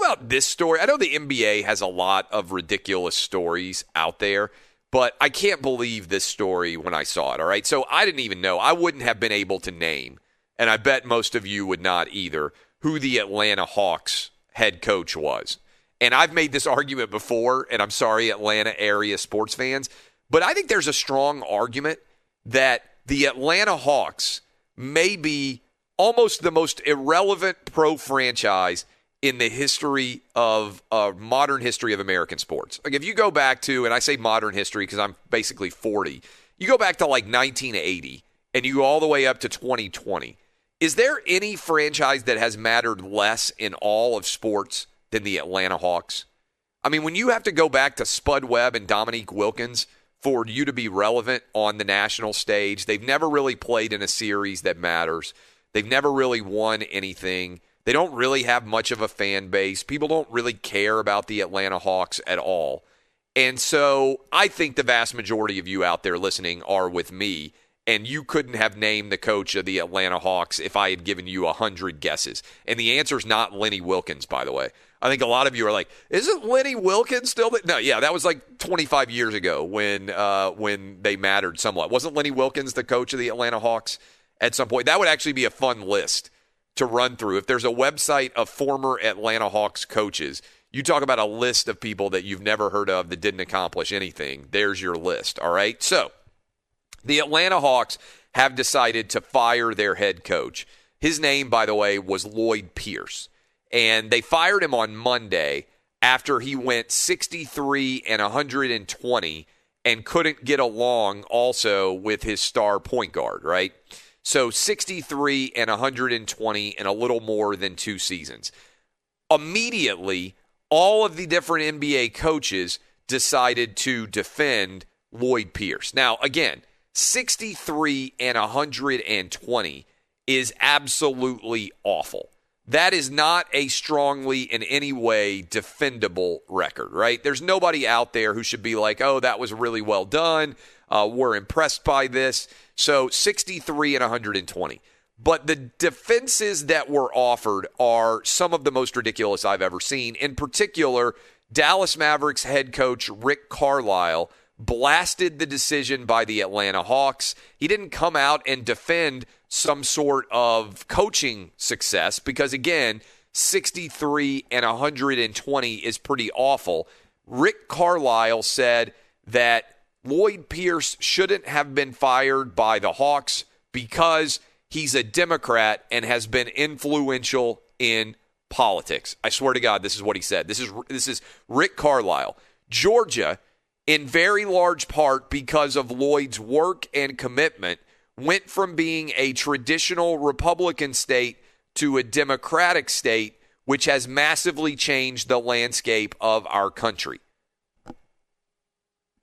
about this story? I know the NBA has a lot of ridiculous stories out there, but I can't believe this story when I saw it, all right? So I didn't even know. I wouldn't have been able to name, and I bet most of you would not either, who the Atlanta Hawks head coach was. And I've made this argument before, and I'm sorry, Atlanta area sports fans, but I think there's a strong argument that the Atlanta Hawks may be almost the most irrelevant pro franchise in the history of modern history of American sports. Like if you go back to, and I say modern history because I'm basically 40, you go back to like 1980 and you go all the way up to 2020. Is there any franchise that has mattered less in all of sports than the Atlanta Hawks? I mean, when you have to go back to Spud Webb and Dominique Wilkins for you to be relevant on the national stage, they've never really played in a series that matters. They've never really won anything. They don't really have much of a fan base. People don't really care about the Atlanta Hawks at all. And so I think the vast majority of you out there listening are with me, and you couldn't have named the coach of the Atlanta Hawks if I had given you 100 guesses. And the answer is not Lenny Wilkens, by the way. I think a lot of you are like, isn't Lenny Wilkens still there? No, yeah, that was like 25 years ago when they mattered somewhat. Wasn't Lenny Wilkens the coach of the Atlanta Hawks at some point? That would actually be a fun list to run through. If there's a website of former Atlanta Hawks coaches, you talk about a list of people that you've never heard of that didn't accomplish anything. There's your list, all right? So the Atlanta Hawks have decided to fire their head coach. His name, by the way, was Lloyd Pierce. And they fired him on Monday after he went 63 and 120 and couldn't get along also with his star point guard, right? So 63 and 120 in a little more than 2 seasons. Immediately, all of the different NBA coaches decided to defend Lloyd Pierce. Now, again, 63 and 120 is absolutely awful. That is not a strongly in any way defendable record, right? There's nobody out there who should be like, oh, that was really well done. We're impressed by this. So 63 and 120. But the defenses that were offered are some of the most ridiculous I've ever seen. In particular, Dallas Mavericks head coach Rick Carlisle blasted the decision by the Atlanta Hawks. He didn't come out and defend some sort of coaching success because, again, 63 and 120 is pretty awful. Rick Carlisle said that Lloyd Pierce shouldn't have been fired by the Hawks because he's a Democrat and has been influential in politics. I swear to God, this is what he said. This is Rick Carlisle. Georgia, in very large part because of Lloyd's work and commitment, went from being a traditional Republican state to a Democratic state, which has massively changed the landscape of our country.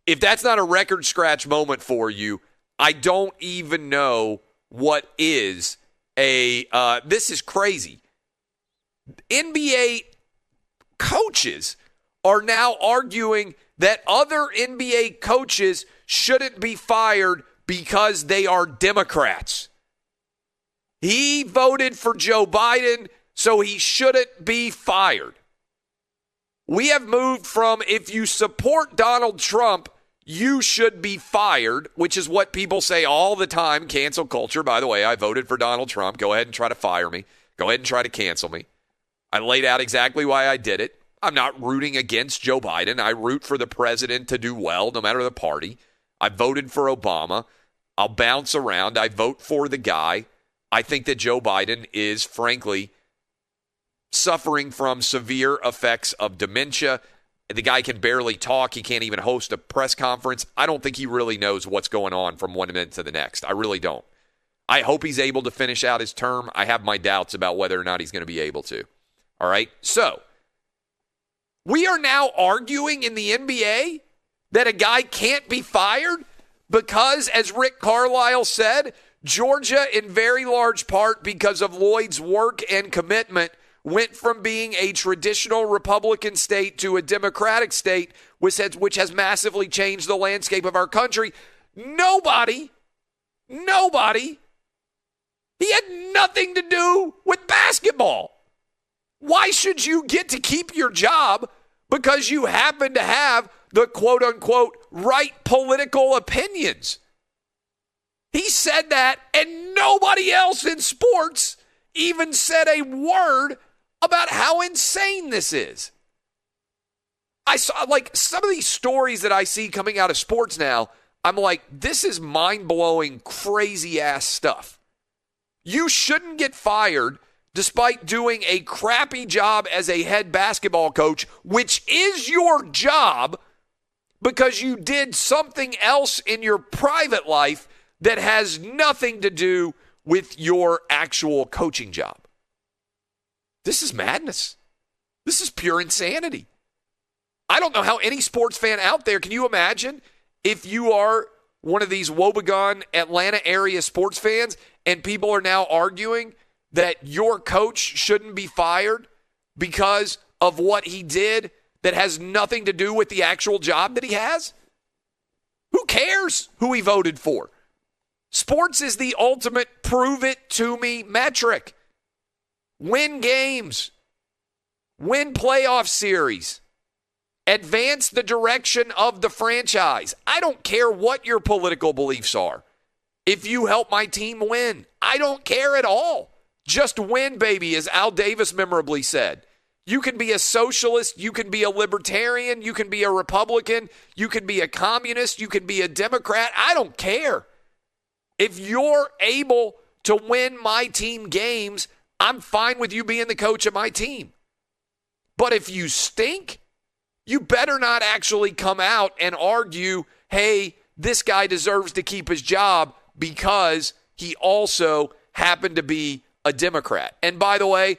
If that's not a record scratch moment for you, I don't even know what is this is crazy. NBA coaches are now arguing that other NBA coaches shouldn't be fired because they are Democrats. He voted for Joe Biden, so he shouldn't be fired. We have moved from if you support Donald Trump, you should be fired, which is what people say all the time, cancel culture. By the way, I voted for Donald Trump. Go ahead and try to fire me. Go ahead and try to cancel me. I laid out exactly why I did it. I'm not rooting against Joe Biden. I root for the president to do well, no matter the party. I voted for Obama. I'll bounce around. I vote for the guy. I think that Joe Biden is, frankly, suffering from severe effects of dementia. The guy can barely talk. He can't even host a press conference. I don't think he really knows what's going on from one minute to the next. I really don't. I hope he's able to finish out his term. I have my doubts about whether or not he's going to be able to. All right? So, we are now arguing in the NBA that a guy can't be fired because, as Rick Carlisle said, Georgia, in very large part because of Lloyd's work and commitment, went from being a traditional Republican state to a Democratic state, which has massively changed the landscape of our country. Nobody, he had nothing to do with basketball. Why should you get to keep your job because you happen to have the quote-unquote right political opinions? He said that, and nobody else in sports even said a word about how insane this is. I saw, some of these stories that I see coming out of sports now, I'm like, this is mind-blowing, crazy-ass stuff. You shouldn't get fired despite doing a crappy job as a head basketball coach, which is your job, because you did something else in your private life that has nothing to do with your actual coaching job. This is madness. This is pure insanity. I don't know how any sports fan out there, can you imagine if you are one of these woebegone Atlanta area sports fans and people are now arguing that your coach shouldn't be fired because of what he did that has nothing to do with the actual job that he has? Who cares who he voted for? Sports is the ultimate prove-it-to-me metric. Win games. Win playoff series. Advance the direction of the franchise. I don't care what your political beliefs are. If you help my team win, I don't care at all. Just win, baby, as Al Davis memorably said. You can be a socialist, you can be a libertarian, you can be a Republican, you can be a communist, you can be a Democrat. I don't care. If you're able to win my team games, I'm fine with you being the coach of my team. But if you stink, you better not actually come out and argue, hey, this guy deserves to keep his job because he also happened to be a Democrat. And by the way,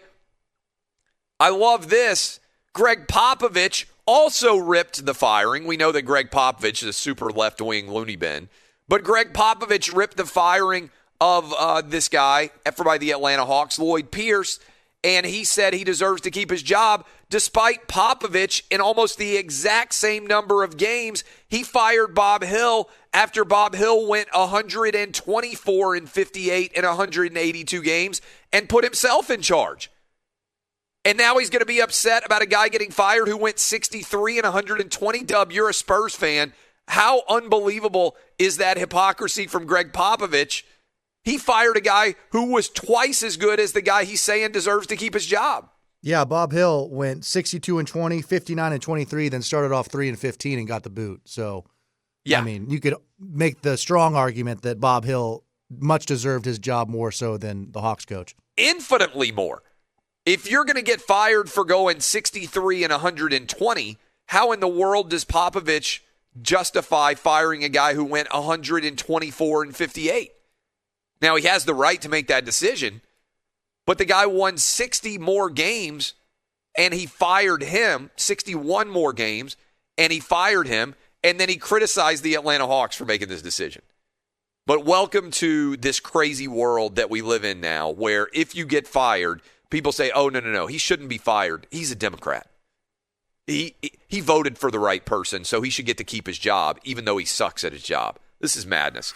I love this. Greg Popovich also ripped the firing. We know that Greg Popovich is a super left-wing loony bin. But Greg Popovich ripped the firing of this guy by the Atlanta Hawks, Lloyd Pierce, and he said he deserves to keep his job despite Popovich in almost the exact same number of games. He fired Bob Hill after Bob Hill went 124 and 58 in 182 games and put himself in charge. And now he's going to be upset about a guy getting fired who went 63 and 120. Dub, you're a Spurs fan. How unbelievable is that hypocrisy from Greg Popovich? He fired a guy who was twice as good as the guy he's saying deserves to keep his job. Yeah, Bob Hill went 62 and 20, 59 and 23, then started off 3 and 15 and got the boot. So, yeah. I mean, you could make the strong argument that Bob Hill much deserved his job more so than the Hawks coach. Infinitely more. If you're going to get fired for going 63 and 120, how in the world does Popovich justify firing a guy who went 124 and 58? Now, he has the right to make that decision, but the guy won 60 more games, and he fired him, 61 more games, and he fired him, and then he criticized the Atlanta Hawks for making this decision. But welcome to this crazy world that we live in now, where if you get fired, people say, oh, no, he shouldn't be fired. He's a Democrat. He voted for the right person, so he should get to keep his job, even though he sucks at his job. This is madness.